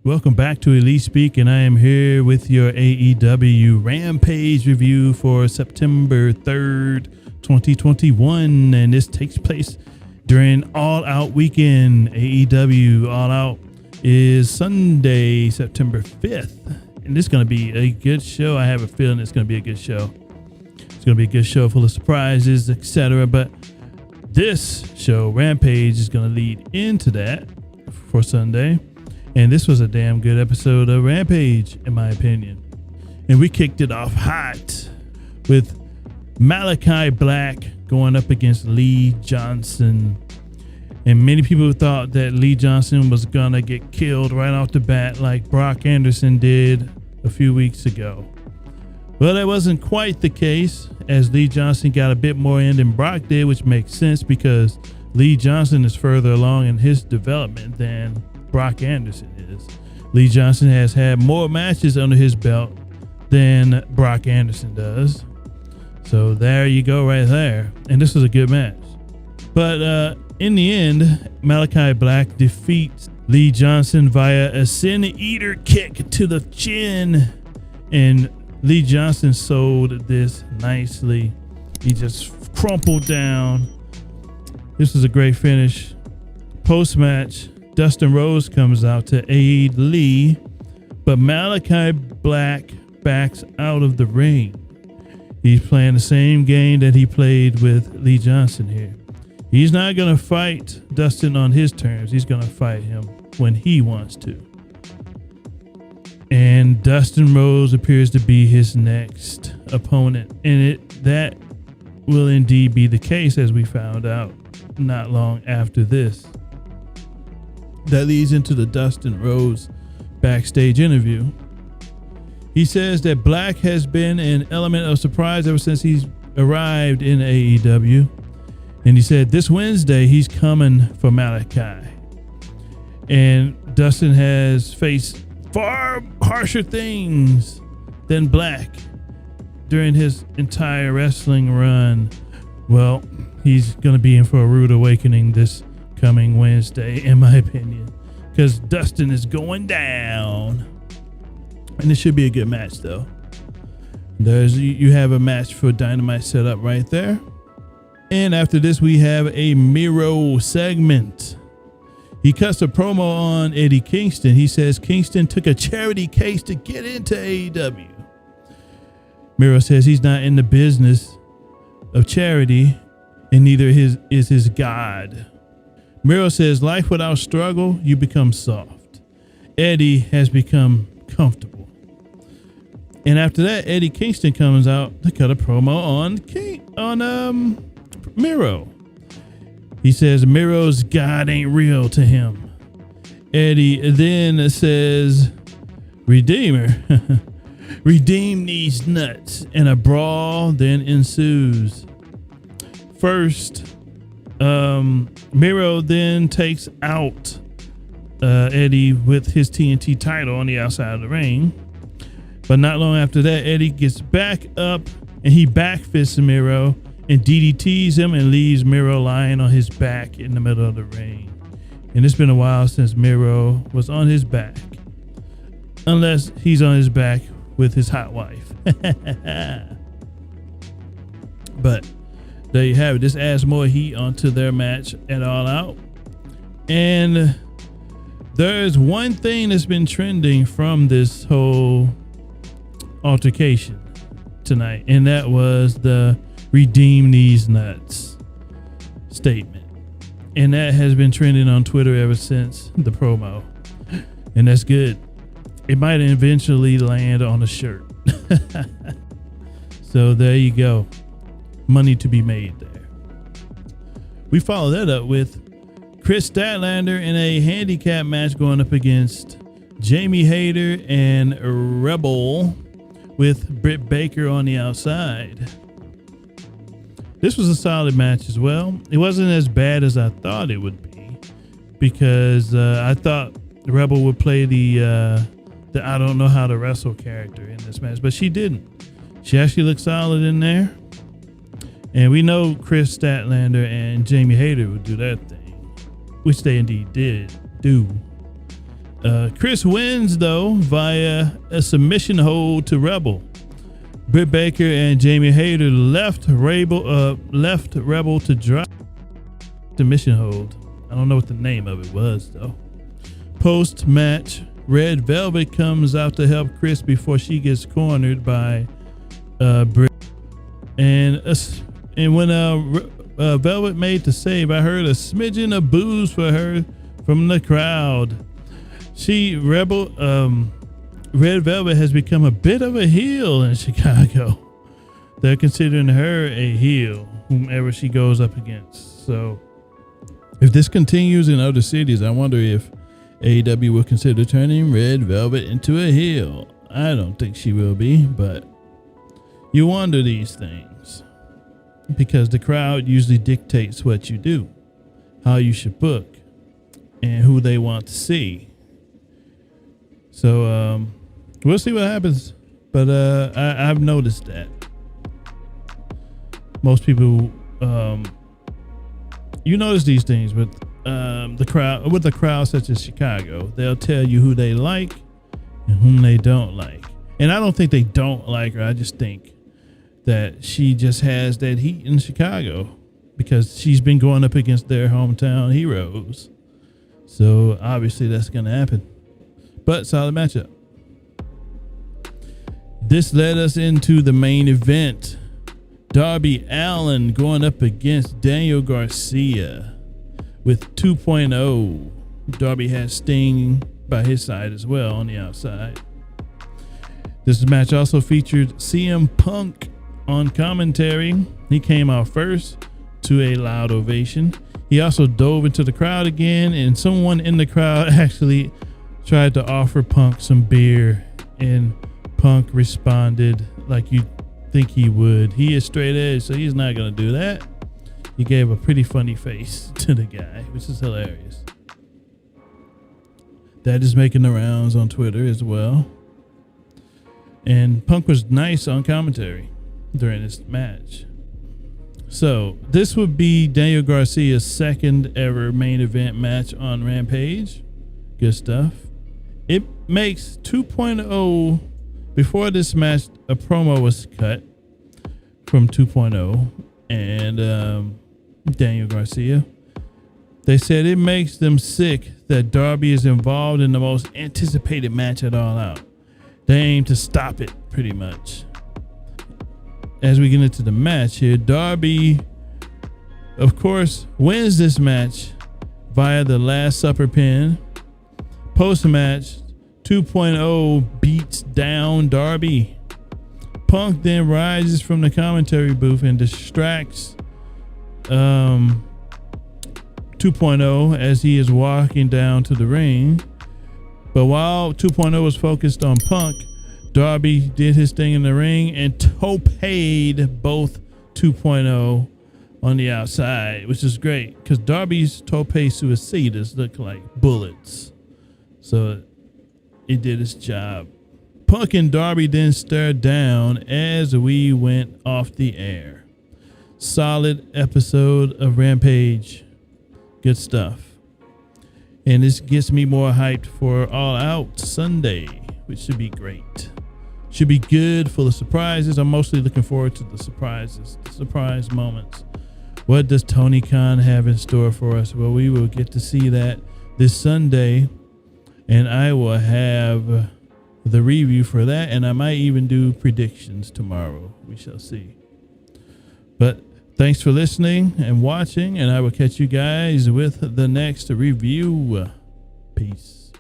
Welcome back to Elite Speak, and I am here with your AEW Rampage review for September 3rd, 2021, and this takes place during All Out weekend. AEW All Out is Sunday, September 5th, and this is going to be a good show. I have a feeling it's going to be a good show. It's going to be a good show full of surprises, etc., but this show, Rampage, is going to lead into that for Sunday. And this was a damn good episode of Rampage, in my opinion. And we kicked it off hot with Malachi Black going up against Lee Johnson. And many people thought that Lee Johnson was going to get killed right off the bat like Brock Anderson did a few weeks ago. Well, that wasn't quite the case, as Lee Johnson got a bit more in than Brock did, which makes sense because Lee Johnson is further along in his development than Brock Anderson is. Lee Johnson has had more matches under his belt than Brock Anderson does. So there you go right there. And this was a good match. But in the end, Malachi Black defeats Lee Johnson via a Sin Eater kick to the chin. And Lee Johnson sold this nicely. He just crumpled down. This was a great finish. Post-match, Dustin Rhodes comes out to aid Lee, but Malachi Black backs out of the ring. He's playing the same game that he played with Lee Johnson here. He's not going to fight Dustin on his terms. He's going to fight him when he wants to. And Dustin Rhodes appears to be his next opponent. And that will indeed be the case, as we found out not long after this. That leads into the Dustin Rhodes backstage interview. He says that Black has been an element of surprise ever since he's arrived in AEW. And he said this Wednesday he's coming for Malachi. And Dustin has faced far harsher things than Black during his entire wrestling run. Well, he's going to be in for a rude awakening this coming Wednesday, in my opinion, because Dustin is going down. And it should be a good match, though. You have a match for Dynamite set up right there. And after this, we have a Miro segment. He cuts a promo on Eddie Kingston. He says Kingston took a charity case to get into AEW. Miro says he's not in the business of charity, and neither is his God. Miro says, life without struggle, you become soft. Eddie has become comfortable. And after that, Eddie Kingston comes out to cut a promo on Miro. He says Miro's God ain't real to him. Eddie then says, Redeemer, redeem these nuts. And a brawl then ensues. First, Miro then takes out Eddie with his TNT title on the outside of the ring. But not long after that, Eddie gets back up and he backfists Miro and DDTs him and leaves Miro lying on his back in the middle of the ring. And it's been a while since Miro was on his back. Unless he's on his back with his hot wife. But there you have it. This adds more heat onto their match at All Out. And there's one thing that's been trending from this whole altercation tonight, and that was the redeem these nuts statement. And that has been trending on Twitter ever since the promo. And that's good. It might eventually land on a shirt. So there you go. Money to be made there. We follow that up with Chris Statlander in a handicap match going up against Jamie Hayter and Rebel with Britt Baker on the outside. This was a solid match as well. It wasn't as bad as I thought it would be, because I thought Rebel would play the I don't know how to wrestle character in this match, but she didn't. She actually looked solid in there. And we know Chris Statlander and Jamie Hayter would do that thing, which they indeed do. Chris wins, though, via a submission hold to Rebel. Britt Baker and Jamie Hayter left Rebel to drop submission hold. I don't know what the name of it was, though. Post-match, Red Velvet comes out to help Chris before she gets cornered by Britt. And when Velvet made the save, I heard a smidgen of boos for her from the crowd. Red Velvet has become a bit of a heel in Chicago. They're considering her a heel, whomever she goes up against. So if this continues in other cities, I wonder if AEW will consider turning Red Velvet into a heel. I don't think she will be, but you wonder these things because the crowd usually dictates what you do, how you should book, and who they want to see. So we'll see what happens. But I've noticed that most people, you notice these things with the crowd such as Chicago. They'll tell you who they like and whom they don't like. And I don't think they don't like her. I just think that she just has that heat in Chicago because she's been going up against their hometown heroes. So obviously that's going to happen. But solid matchup. This led us into the main event. Darby Allin going up against Daniel Garcia with 2.0. Darby has Sting by his side as well on the outside. This match also featured CM Punk on commentary. He came out first to a loud ovation. He also dove into the crowd again, and someone in the crowd actually tried to offer Punk some beer, and Punk responded like you'd think he would. He is straight edge, so he's not going to do that. He gave a pretty funny face to the guy, which is hilarious. That is making the rounds on Twitter as well. And Punk was nice on commentary during this match. So this would be Daniel Garcia's second ever main event match on Rampage. Good stuff. It makes 2.0. Before this match, a promo was cut from 2.0 and Daniel Garcia. They said it makes them sick that Darby is involved in the most anticipated match at All Out. They aim to stop it, pretty much. As we get into the match here, Darby, of course, wins this match via the Last Supper pin. Post-match, 2.0 beats down Darby. Punk then rises from the commentary booth and distracts 2.0 as he is walking down to the ring. But while 2.0 was focused on Punk, Darby did his thing in the ring and toped both 2.0 on the outside, which is great because Darby's tope suicidas look like bullets. So it did its job. Punk and Darby then stared down as we went off the air. Solid episode of Rampage. Good stuff. And this gets me more hyped for All Out Sunday, which should be great. Should be good, full of surprises. I'm mostly looking forward to the surprises, the surprise moments. What does Tony Khan have in store for us? Well, we will get to see that this Sunday, and I will have the review for that, and I might even do predictions tomorrow. We shall see. But thanks for listening and watching, and I will catch you guys with the next review. Peace.